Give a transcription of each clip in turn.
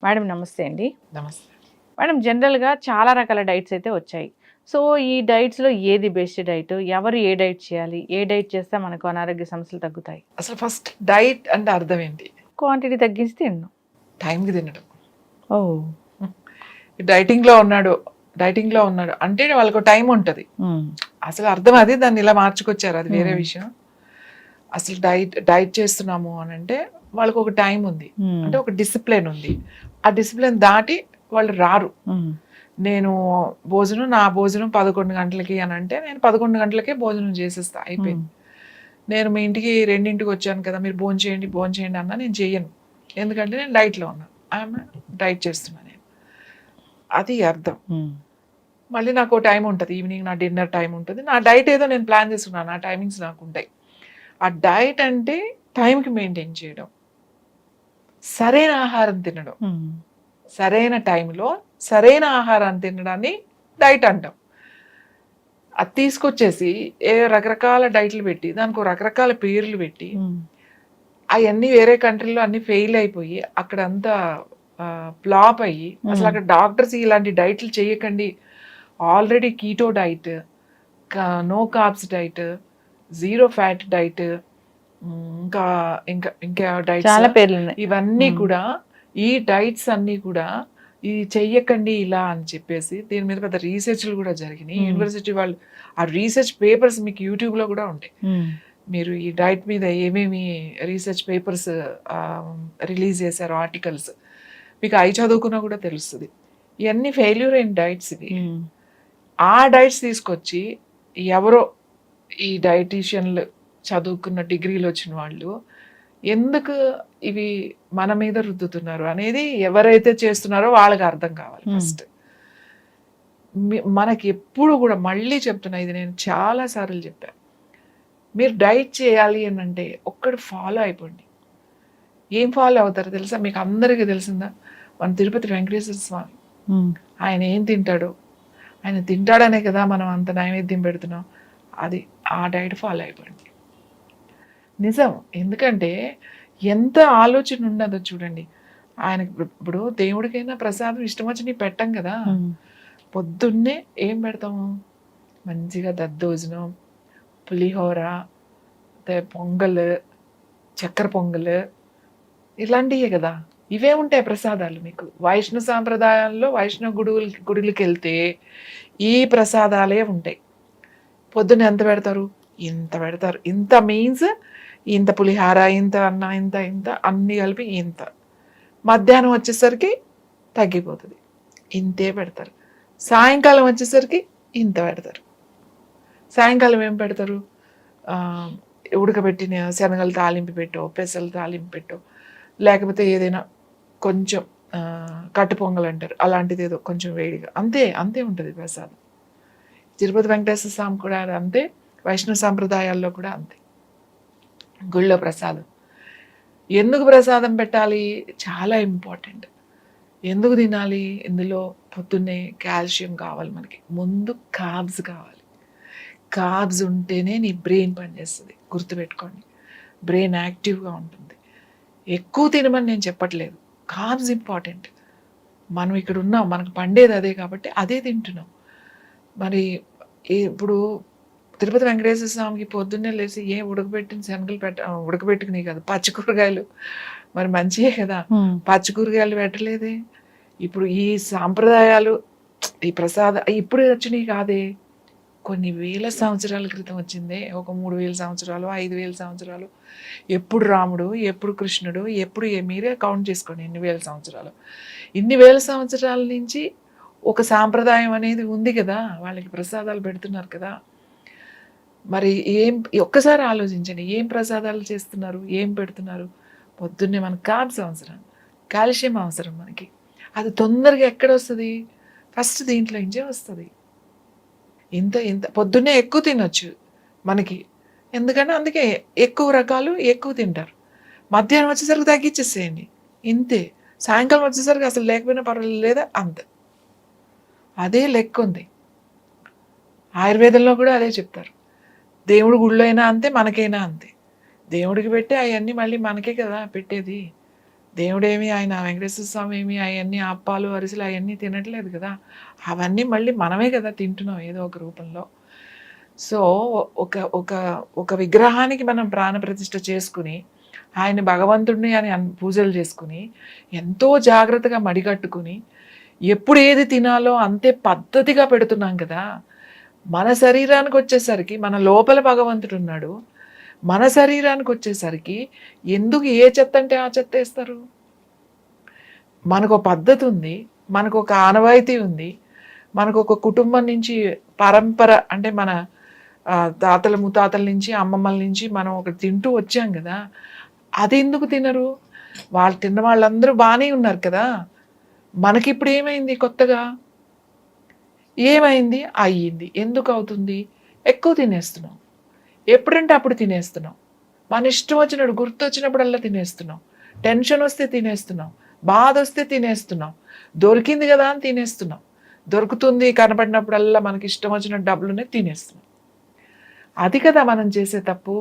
Madam నమస్తే అండి. నమస్తే. మేడం జనరల్‌గా చాలా రకాల డైట్స్ అయితే వచ్చాయి. సో, ఈ డైట్స్‌లో ఏది బెస్ట్ డైట్? ఎవరు ఏ డైట్ చేయాలి? ఏ డైట్ చేస్తే మనకు అనారోగ్య సమస్యలు తగ్గుతాయి? అసలు ఫస్ట్ డైట్ అంటే అర్థం ఏంటి? క్వాంటిటీ తగ్గించి తినడం. టైంకి తినడం. ఓహ్! డైటింగ్‌లో ఉన్నాడు, డైటింగ్‌లో ఉన్నాడు అంటే వాళ్ళకో టైం ఉంటది. అసలు అర్థం అది. దాన్ని ఇలా మార్చుకొచ్చారు. అది వేరే విషయం. అసలు డైట్ చేస్తున్నాము అనంటే వాళ్ళకొక టైం ఉంది. అంటే ఒక డిసిప్లిన్ ఉంది. ఆ డిసిప్లిన్ దాటి వాళ్ళు రారు. నేను నా భోజనం 11 గంటలకి అనంటే నేను 11 గంటలకే భోజనం చేసేస్తా. అయిపోయింది. నేను మీ ఇంటికి 2ంటికి వచ్చాను కదా! మీరు భోంచేయండి అన్నా నేను చెయ్యను. ఎందుకంటే నేను డైట్‌లో ఉన్నా. ఐయామ్ డైట్ చేస్తున్నా నేను. అది అర్థం. మళ్ళీ నాకో టైం ఉంటది. ఈవినింగ్ నా డిన్నర్ టైం ఉంటది. నా డైట్ ఏదో నేను ప్లాన్ చేసుకున్నాను. నా టైమింగ్స్ నాకుంటాయి. ఆ డైట్ అంటే టైంకి మెయింటైన్ చేయడం. సరైన ఆహారం తినడం. సరైన టైంలో సరైన ఆహారాన్ని తినడాన్ని డైట్ అంటాం. అది తీసుకొచ్చేసి రకరకాల డైట్లు పెట్టి దానికో రకరకాల పేర్లు పెట్టి అవన్నీ వేరే కంట్రీలో అన్ని ఫెయిల్ అయిపోయి అక్కడ అంతా ఫ్లాప్ అయ్యి అసలు అక్కడ డాక్టర్స్ ఇలాంటి డైట్లు చేయకండి, already keto diet, no carbs diet, zero fat diet, ఇంకా ఇంకా ఇంకా డైట్స్ చాలా పేర్లు ఉన్నాయి. ఇవన్నీ కూడా ఈ డైట్స్ అన్నీ కూడా ఇది చెయ్యకండి ఇలా అని చెప్పేసి దీని మీద పెద్ద రీసెర్చ్లు కూడా జరిగినాయి. యూనివర్సిటీ వాళ్ళు ఆ రీసెర్చ్ పేపర్స్ మీకు యూట్యూబ్లో కూడా ఉంటాయి. మీరు ఈ డైట్ మీద ఏమేమి రీసెర్చ్ పేపర్స్ రిలీజ్ చేశారు, ఆర్టికల్స్ మీకు అవి చదువుకున్నా కూడా తెలుస్తుంది. ఇవన్నీ ఫెయిల్యూర్ అయిన డైట్స్ ఇవి. ఆ డైట్స్ తీసుకొచ్చి ఎవరో ఈ డైటీషియన్లు చదువుకున్న డిగ్రీలు వచ్చిన వాళ్ళు ఎందుకు ఇవి మన మీద రుద్దుతున్నారు అనేది ఎవరైతే చేస్తున్నారో వాళ్ళకి అర్థం కావాలి. ఫస్ట్ మనకి ఎప్పుడు కూడా మళ్ళీ చెప్తున్నా, ఇది నేను చాలా సార్లు చెప్పాను, మీరు డైట్ చేయాలి అని అంటే ఒక్కడు ఫాలో అయిపోండి. ఏం ఫాలో అవుతారో తెలుసా? మీకు అందరికీ తెలిసిందా? మన తిరుపతి వెంకటేశ్వర స్వామి ఆయన ఏం తింటాడో, ఆయన తింటాడనే కదా మనం అంత నైవేద్యం పెడుతున్నాం. అది ఆ డైట్ ఫాలో అయిపోండి. నిజం. ఎందుకంటే ఎంత ఆలోచన ఉన్నదో చూడండి. ఆయనకి ఇప్పుడు దేవుడికైనా ప్రసాదం ఇష్టం వచ్చి పెట్టం కదా. పొద్దున్నే ఏం పెడతాము? మంచిగా దద్దోజనం, పులిహోర, పొంగల్, చక్కెర పొంగల్, ఇలాంటివే కదా. ఇవే ఉంటాయి ప్రసాదాలు మీకు. వైష్ణవ సాంప్రదాయాల్లో వైష్ణవ గుడులకి వెళ్తే ఈ ప్రసాదాలే ఉంటాయి. పొద్దున్న ఎంత పెడతారు? ఇంత పెడతారు. ఇంత మీన్స్ ఇంత పులిహార, ఇంత అన్న, ఇంత ఇంత అన్నీ కలిపి ఇంత. మధ్యాహ్నం వచ్చేసరికి తగ్గిపోతుంది, ఇంతే పెడతారు. సాయంకాలం వచ్చేసరికి ఇంత పెడతారు. సాయంకాలం ఏం పెడతారు? ఉడకబెట్టిన శనగలు తాలింపు పెట్టో, పెసలు తాలింపు పెట్టో, లేకపోతే ఏదైనా కొంచెం కట్టు పొంగల్ అంటారు, అలాంటిది ఏదో కొంచెం వేడిగా, అంతే అంతే ఉంటుంది ప్రసాదం. తిరుపతి వెంకటేశ్వర స్వామి కూడా అంతే, వైష్ణవ సాంప్రదాయాల్లో కూడా అంతే. గుళ్ళో ప్రసాదం ఎందుకు ప్రసాదం పెట్టాలి? చాలా ఇంపార్టెంట్. ఎందుకు తినాలి? ఇందులో పొద్దున్నే కాల్షియం కావాలి మనకి. ముందు కార్బ్స్ కావాలి. కార్బ్స్ ఉంటేనే నీ బ్రెయిన్ పనిచేస్తుంది. గుర్తుపెట్టుకోండి, బ్రెయిన్ యాక్టివ్గా ఉంటుంది. ఎక్కువ తినమని నేను చెప్పట్లేదు, కార్బ్స్ ఇంపార్టెంట్. మనం ఇక్కడ ఉన్నాం, మనకు పండేది అదే కాబట్టి అదే తింటున్నాం. మరి ఇప్పుడు తిరుపతి వెంకటేశ్వర స్వామికి పొద్దున్నే లేచి ఉడకబెట్టిన శనగలు ఉడకబెట్టుకుని కదా, పచ్చి కూరగాయలు మరి మంచియే కదా. పచ్చి కూరగాయలు పెట్టలేదే. ఇప్పుడు ఈ సాంప్రదాయాలు, ఈ ఇప్పుడు వచ్చినాయి కాదే, కొన్ని వేల సంవత్సరాల క్రితం వచ్చిందే. ఒక 3000 సంవత్సరాలు, 5000 సంవత్సరాలు. ఎప్పుడు రాముడు, ఎప్పుడు కృష్ణుడు, ఎప్పుడు మీరే కౌంట్ చేసుకోండి ఎన్ని వేల సంవత్సరాలు. ఇన్ని వేల సంవత్సరాల నుంచి ఒక సాంప్రదాయం అనేది ఉంది కదా, వాళ్ళకి ప్రసాదాలు పెడుతున్నారు కదా. మరి ఒక్కసారి ఆలోచించండి, ఏం ప్రసాదాలు చేస్తున్నారు, ఏం పెడుతున్నారు? పొద్దున్నే మనకు కార్బ్స్ అవసరం, కాల్షియం అవసరం మనకి. అది తొందరగా ఎక్కడ వస్తుంది? ఫస్ట్ దీంట్లో నుంచే వస్తుంది. ఇంత ఇంత పొద్దున్నే ఎక్కువ తినొచ్చు మనకి, ఎందుకంటే అందుకే ఎక్కువ రకాలు ఎక్కువ తింటారు. మధ్యాహ్నం వచ్చేసరికి తగ్గించేసేయండి, ఇంతే. సాయంకాలం వచ్చేసరికి అసలు లేకపోయినా పర్వాలేదు లేదా, అంతే. అదే లెక్క ఉంది. ఆయుర్వేదంలో కూడా అదే చెప్తారు. దేవుడు గుళ్ళో అయినా అంతే, మనకైనా అంతే. దేవుడికి పెట్టి అవన్నీ మళ్ళీ మనకే కదా పెట్టేది. దేవుడేమి ఆయన వెంకటేశ్వర స్వామి ఏమి అవన్నీ అప్పాలు అరిసెలు అవన్నీ తినట్లేదు కదా. అవన్నీ మళ్ళీ మనమే కదా తింటున్నాం ఏదో ఒక రూపంలో. సో ఒక ఒక ఒక విగ్రహానికి మనం ప్రాణప్రతిష్ఠ చేసుకుని ఆయన భగవంతుడిని అని పూజలు చేసుకుని ఎంతో జాగ్రత్తగా మడిగట్టుకుని ఎప్పుడు ఏది తినాలో అంతే పద్ధతిగా పెడుతున్నాం కదా. మన శరీరానికి వచ్చేసరికి మన లోపల భగవంతుడు ఉన్నాడు. మన శరీరానికి వచ్చేసరికి ఎందుకు ఏ చెత్త అంటే ఆ చెత్త వేస్తారు? మనకు ఒక పద్ధతి ఉంది, మనకు ఒక ఆనవాయితీ ఉంది, మనకు ఒక కుటుంబం నుంచి పరంపర అంటే మన తాతల ముత్తాతల నుంచి అమ్మమ్మల నుంచి మనం ఒకటి తింటూ వచ్చాం కదా. అది ఎందుకు తినరు? వాళ్ళు తిన్న వాళ్ళందరూ బాగానే ఉన్నారు కదా. మనకిప్పుడు ఏమైంది కొత్తగా? ఏమైంది? అయ్యింది. ఎందుకు అవుతుంది? ఎక్కువ తినేస్తున్నాం. ఎప్పుడంటే అప్పుడు తినేస్తున్నాం. మన ఇష్టం వచ్చినప్పుడు గుర్తొచ్చినప్పుడల్లా తినేస్తున్నాం. టెన్షన్ వస్తే తినేస్తున్నాం, బాధ వస్తే తినేస్తున్నాం, దొరికింది కదా అని తినేస్తున్నాం. దొరుకుతుంది కనపడినప్పుడల్లా మనకి ఇష్టం వచ్చిన డబ్బులునే తినేస్తున్నాం. అది కదా మనం చేసే తప్పు.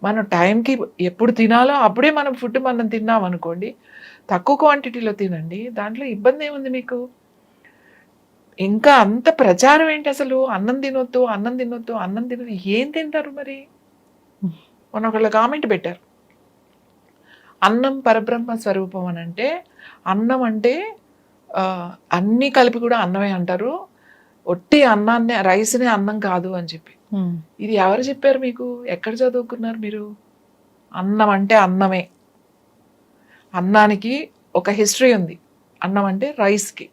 మనం టైంకి ఎప్పుడు తినాలో అప్పుడే మనం ఫుడ్ మనం తిన్నాం అనుకోండి, తక్కువ క్వాంటిటీలో తినండి, దాంట్లో ఇబ్బంది ఏముంది మీకు? ఇంకా అంత ప్రచారం ఏంటి అసలు? అన్నం తినొద్దు, అన్నం తినొద్దు, అన్నం తినొద్దు. ఏం తింటారు మరి? మొన్న ఒకళ్ళు కామెంట్ పెట్టారు, అన్నం పరబ్రహ్మ స్వరూపం అని. అంటే అన్నం అంటే అన్నీ కలిపి కూడా అన్నమే అంటారు, ఒట్టి అన్నాన్ని రైస్నే అన్నం కాదు అని చెప్పి. ఇది ఎవరు చెప్పారు మీకు? ఎక్కడ చదువుకున్నారు మీరు? అన్నం అంటే అన్నమే. అన్నానికి ఒక హిస్టరీ ఉంది. అన్నం అంటే రైస్కి,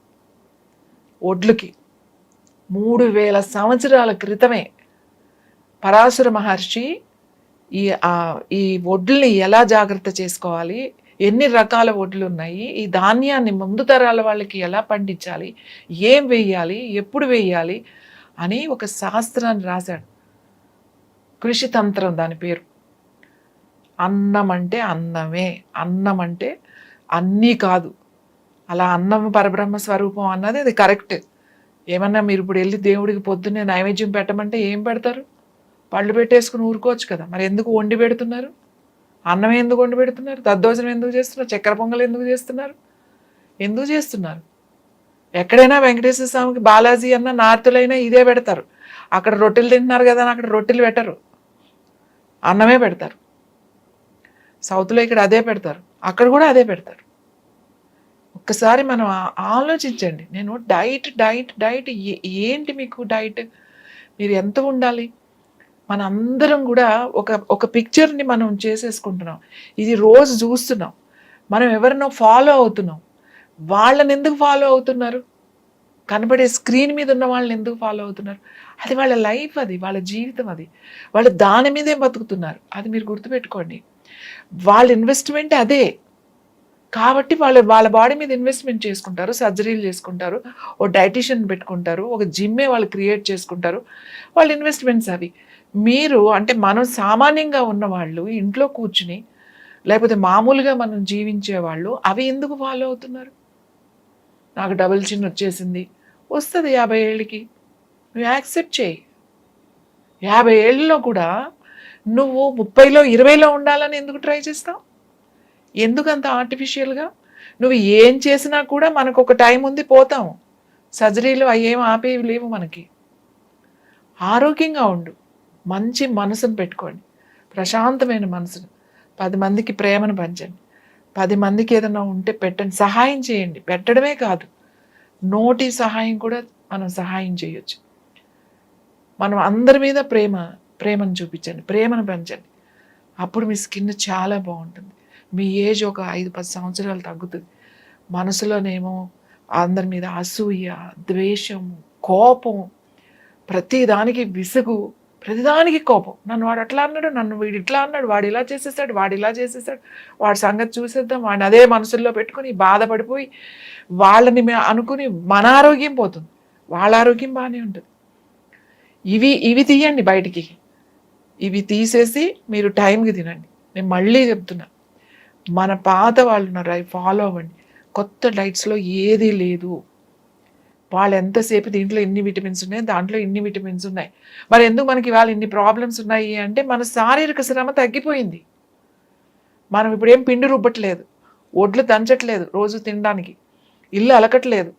ఒడ్లుకి 3000 సంవత్సరాల క్రితమే పరాశర మహర్షి ఈ ఒడ్లని ఎలా జాగ్రత్త చేసుకోవాలి, ఎన్ని రకాల ఒడ్లు ఉన్నాయి, ఈ ధాన్యాన్ని ముందు తరాల వాళ్ళకి ఎలా పండించాలి, ఏం వేయాలి, ఎప్పుడు వేయాలి అని ఒక శాస్త్రాన్ని రాశాడు. కృషితంత్రం దాని పేరు. అన్నం అంటే అన్నమే, అన్నం అంటే అన్నీ కాదు. అలా అన్నం పరబ్రహ్మ స్వరూపం అన్నది అది కరెక్ట్. ఏమన్నా మీరు ఇప్పుడు వెళ్ళి దేవుడికి పొద్దున్నే నైవేద్యం పెట్టమంటే ఏం పెడతారు? పళ్ళు పెట్టేసుకుని ఊరుకోవచ్చు కదా. మరి ఎందుకు వండి పెడుతున్నారు? అన్నం ఎందుకు వండి పెడుతున్నారు? దద్దోజనం ఎందుకు చేస్తున్నారు? చక్కెర పొంగల్ ఎందుకు చేస్తున్నారు? ఎందుకు చేస్తున్నారు? ఎక్కడైనా వెంకటేశ్వర స్వామికి బాలాజీ అన్న నార్తులైనా ఇదే పెడతారు. అక్కడ రొట్టెలు తింటున్నారు కదా అని అక్కడ రొట్టెలు పెట్టరు, అన్నమే పెడతారు. సౌత్లో ఇక్కడ అదే పెడతారు, అక్కడ కూడా అదే పెడతారు. ఒక్కసారి మనం ఆలోచించండి. నేను డైట్ డైట్ డైట్ ఏంటి మీకు డైట్? మీరు ఎంత ఉండాలి? మన అందరం కూడా ఒక పిక్చర్ని మనం చేసేసుకుంటున్నాం. ఇది రోజు చూస్తున్నాం. మనం ఎవరినో ఫాలో అవుతున్నాం. వాళ్ళని ఎందుకు ఫాలో అవుతున్నారు? కనబడే స్క్రీన్ మీద ఉన్న వాళ్ళని ఎందుకు ఫాలో అవుతున్నారు? అది వాళ్ళ లైఫ్, అది వాళ్ళ జీవితం, అది వాళ్ళు దాని మీదే బతుకుతున్నారు. అది మీరు గుర్తుపెట్టుకోండి. వాళ్ళ ఇన్వెస్ట్మెంట్ అదే. కాబట్టి వాళ్ళ బాడీ మీద ఇన్వెస్ట్మెంట్ చేసుకుంటారు, సర్జరీలు చేసుకుంటారు, ఓ డైటీషియన్ పెట్టుకుంటారు, ఒక జిమ్మే వాళ్ళు క్రియేట్ చేసుకుంటారు. వాళ్ళ ఇన్వెస్ట్మెంట్స్ అవి. మీరు అంటే మనం సామాన్యంగా ఉన్నవాళ్ళు ఇంట్లో కూర్చుని లేకపోతే మామూలుగా మనం జీవించే వాళ్ళు అవి ఎందుకు ఫాలో అవుతున్నారు? నాకు డబుల్ చిన్ వచ్చేసింది, వస్తుంది 50 ఏళ్ళకి, నువ్వు యాక్సెప్ట్ చేయి. 50 ఏళ్ళలో కూడా నువ్వు 30లో 20లో ఉండాలని ఎందుకు ట్రై చేస్తావు? ఎందుకంత ఆర్టిఫిషియల్గా? నువ్వు ఏం చేసినా కూడా మనకు ఒక టైం ఉంది, పోతాం. సర్జరీలు అవి ఏం ఆపేవి లేవు మనకి. ఆరోగ్యంగా ఉండు, మంచి మనసును పెట్టుకోండి, ప్రశాంతమైన మనసును. 10 మందికి ప్రేమను పంచండి, 10 మందికి ఏదైనా ఉంటే పెట్టండి, సహాయం చేయండి. పెట్టడమే కాదు, నోటి సహాయం కూడా మనం సహాయం చేయొచ్చు. మనం అందరి మీద ప్రేమను చూపించండి, ప్రేమను పెంచండి. అప్పుడు మీ స్కిన్ చాలా బాగుంటుంది. మీ ఏజ్ ఒక 5-10 సంవత్సరాలు తగ్గుతుంది. మనసులోనేమో అందరి మీద అసూయ, ద్వేషం, కోపం, ప్రతిదానికి విసుగు, ప్రతిదానికి కోపం. నన్ను వాడు అట్లా అన్నాడు, నన్ను వీడు ఇట్లా అన్నాడు, వాడు ఇలా చేసేసాడు, వాడు ఇలా చేసేసాడు, వాడి సంగతి చూసేద్దాం, వాడిని అదే మనసుల్లో పెట్టుకుని బాధపడిపోయి వాళ్ళని అనుకుని మన ఆరోగ్యం పోతుంది, వాళ్ళ ఆరోగ్యం బాగానే ఉంటుంది. ఇవి తీయండి బయటికి. ఇవి తీసేసి మీరు టైంకి తినండి. నేను మళ్ళీ చెప్తున్నా, మన పాత వాళ్ళు ఉన్నారు, అవి ఫాలో అవ్వండి. కొత్త డైట్స్లో ఏదీ లేదు. వాళ్ళు ఎంతసేపు దీంట్లో ఇన్ని విటమిన్స్ ఉన్నాయి, దాంట్లో ఇన్ని విటమిన్స్ ఉన్నాయి. మరి ఎందుకు మనకి ఇవాళ ఇన్ని ప్రాబ్లమ్స్ ఉన్నాయి అంటే మన శారీరక శ్రమ తగ్గిపోయింది. మనం ఇప్పుడు ఏం పిండి రుబ్బట్లేదు, ఒడ్లు దంచట్లేదు రోజు తినడానికి, ఇల్లు అలకట్లేదు,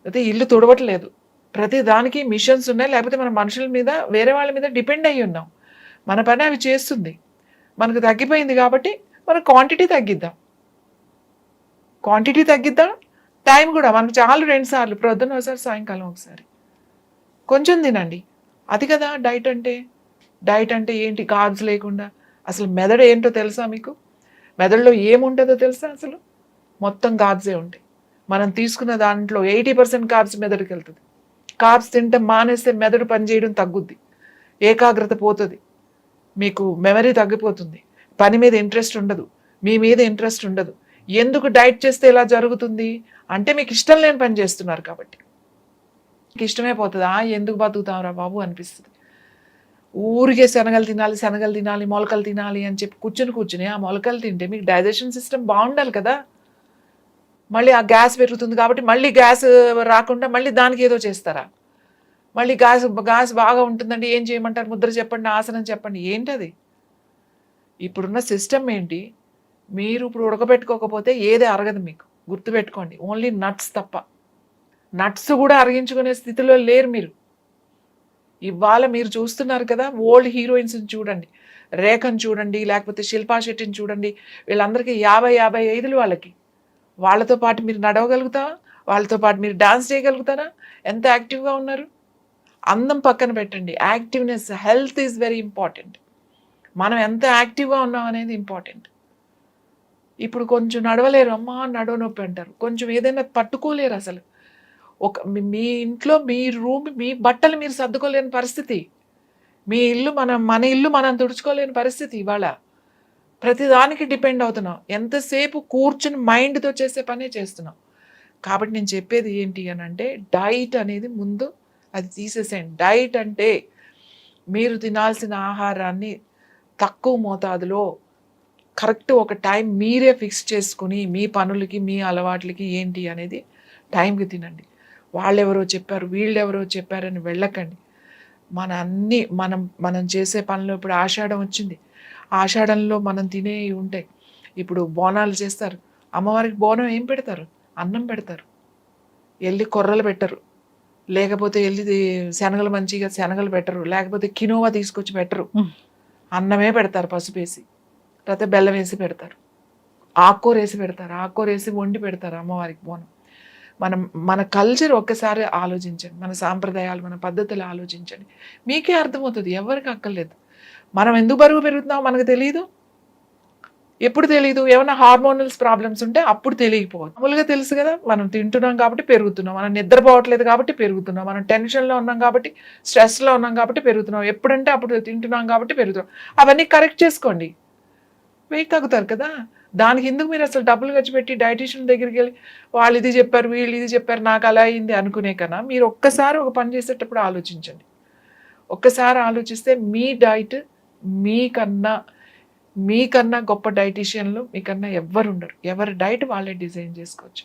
అయితే ఇల్లు తుడవట్లేదు. ప్రతి దానికి మిషన్స్ ఉన్నాయి, లేకపోతే మన మనుషుల మీద వేరే వాళ్ళ మీద డిపెండ్ అయ్యి ఉన్నాం. మన పని అవి చేస్తుంది. మనకు తగ్గిపోయింది కాబట్టి మన క్వాంటిటీ తగ్గిద్దాం, టైం కూడా మనకు చాలు 2 సార్లు, ప్రొద్దున ఒకసారి సాయంకాలం ఒకసారి కొంచెం తినండి. అది కదా డైట్ అంటే. డైట్ అంటే ఏంటి? కార్బ్స్ లేకుండా. అసలు మెదడు ఏంటో తెలుసా మీకు? మెదడులో ఏముంటుందో తెలుసా? అసలు మొత్తం కార్బ్సే ఉంటాయి. మనం తీసుకున్న దాంట్లో 80% కార్బ్స్ మెదడుకి వెళ్తుంది. కార్బ్స్ తింటాం మానేస్తే మెదడు పనిచేయడం తగ్గుద్ది, ఏకాగ్రత పోతుంది, మీకు మెమరీ తగ్గిపోతుంది, పని మీద ఇంట్రెస్ట్ ఉండదు, మీ మీద ఇంట్రెస్ట్ ఉండదు. ఎందుకు డైట్ చేస్తే ఇలా జరుగుతుంది అంటే మీకు ఇష్టం లేని పని చేస్తున్నారు కాబట్టి. మీకు ఇష్టమే పోతుంది. ఎందుకు బతుకుతాంరా బాబు అనిపిస్తుంది. ఊరికే శనగలు తినాలి, మొలకలు తినాలి అని చెప్పి కూర్చుని ఆ మొలకలు తింటే మీకు డైజెషన్ సిస్టమ్ బాగుండాలి కదా. మళ్ళీ ఆ గ్యాస్ పెరుగుతుంది కాబట్టి మళ్ళీ గ్యాస్ రాకుండా మళ్ళీ దానికి ఏదో చేస్తారా? మళ్ళీ గ్యాస్ బాగా ఉంటుందండి, ఏం చేయమంటారు? ముద్ర చెప్పండి, ఆసనం చెప్పండి. ఏంటది? ఇప్పుడున్న సిస్టమ్ ఏంటి? మీరు ఇప్పుడు ఉడకబెట్టుకోకపోతే ఏది అరగదు మీకు, గుర్తుపెట్టుకోండి. ఓన్లీ నట్స్ తప్ప. నట్స్ కూడా అరిగించుకునే స్థితిలో లేరు మీరు. ఇవాళ మీరు చూస్తున్నారు కదా, ఓల్డ్ హీరోయిన్స్ని చూడండి, రేఖను చూడండి, లేకపోతే శిల్పా శెట్టిని చూడండి, వీళ్ళందరికీ 50-55 వాళ్ళకి. వాళ్ళతో పాటు మీరు నడవగలుగుతారా? వాళ్ళతో పాటు మీరు డాన్స్ చేయగలుగుతారా? ఎంత యాక్టివ్గా ఉన్నారు? అందం పక్కన పెట్టండి, activeness, health is very important. మనం ఎంత యాక్టివ్గా ఉన్నాం అనేది ఇంపార్టెంట్. ఇప్పుడు కొంచెం నడవలేరు, అమ్మా నడవ నొప్పి అంటారు, కొంచెం ఏదైనా పట్టుకోలేరు. అసలు మీ ఇంట్లో మీ రూమ్, మీ బట్టలు మీరు సర్దుకోలేని పరిస్థితి, మీ ఇల్లు మన ఇల్లు మనం తుడుచుకోలేని పరిస్థితి. ఇవాళ ప్రతిదానికి డిపెండ్ అవుతున్నాం. ఎంతసేపు కూర్చుని మైండ్తో చేసే పనే చేస్తున్నాం. కాబట్టి నేను చెప్పేది ఏంటి అని అంటే, డైట్ అనేది ముందు అది తీసేసేయండి. డైట్ అంటే మీరు తినాల్సిన ఆహారాన్ని తక్కువ మోతాదులో కరెక్ట్ ఒక టైం మీరే ఫిక్స్ చేసుకుని, మీ పనులకి మీ అలవాట్లకి ఏంటి అనేది టైంకి తినండి. వాళ్ళెవరో చెప్పారు, వీళ్ళెవరో చెప్పారని వెళ్ళకండి. మనం చేసే పనులు, ఇప్పుడు ఆషాఢం వచ్చింది, ఆషాఢంలో మనం తినేవి ఉంటాయి. ఇప్పుడు బోనాలు చేస్తారు, అమ్మవారికి బోనం ఏం పెడతారు? అన్నం పెడతారు. వెళ్ళి కొర్రలు పెట్టరు, లేకపోతే వెళ్ళి శనగలు మంచిగా శనగలు పెట్టరు, లేకపోతే కినోవా తీసుకొచ్చి పెట్టరు, అన్నమే పెడతారు పసుపేసి, లేకపోతే బెల్లం వేసి పెడతారు, ఆకుకూర వేసి పెడతారు, ఆకుకూర వేసి వండి పెడతారు అమ్మవారికి బోనం. మన కల్చర్ ఒక్కసారి ఆలోచించండి, మన సాంప్రదాయాలు, మన పద్ధతులు ఆలోచించండి, మీకే అర్థమవుతుంది. ఎవరికి అక్కర్లేదు. మనం ఎందుకు బరువు పెరుగుతున్నామో మనకు తెలియదు. ఎప్పుడు తెలియదు? ఏమైనా హార్మోనల్స్ ప్రాబ్లమ్స్ ఉంటే అప్పుడు తెలియకపోవచ్చు. మామూలుగా తెలుసు కదా, మనం తింటున్నాం కాబట్టి పెరుగుతున్నాం, మనం నిద్రపోవట్లేదు కాబట్టి పెరుగుతున్నాం, మనం టెన్షన్లో ఉన్నాం కాబట్టి, స్ట్రెస్లో ఉన్నాం కాబట్టి పెరుగుతున్నాం, ఎప్పుడంటే అప్పుడు తింటున్నాం కాబట్టి పెరుగుతున్నాం. అవన్నీ కరెక్ట్ చేసుకోండి, వెయిట్ తగ్గుతారు కదా. దానికి ఎందుకు మీరు అసలు డబ్బులు ఖర్చు పెట్టి డైటీషియన్ దగ్గరికి వెళ్ళి వాళ్ళు ఇది చెప్పారు, వీళ్ళు ఇది చెప్పారు, నాకు అలా అయింది అనుకునే కన్నా మీరు ఒక్కసారి ఒక పని చేసేటప్పుడు ఆలోచించండి. ఒక్కసారి ఆలోచిస్తే మీ డైట్ మీకన్నా గొప్ప డైటీషియన్లు మీకన్నా ఎవ్వరు ఉండరు. ఎవరి డైట్ వాళ్ళే డిజైన్ చేసుకోవచ్చు.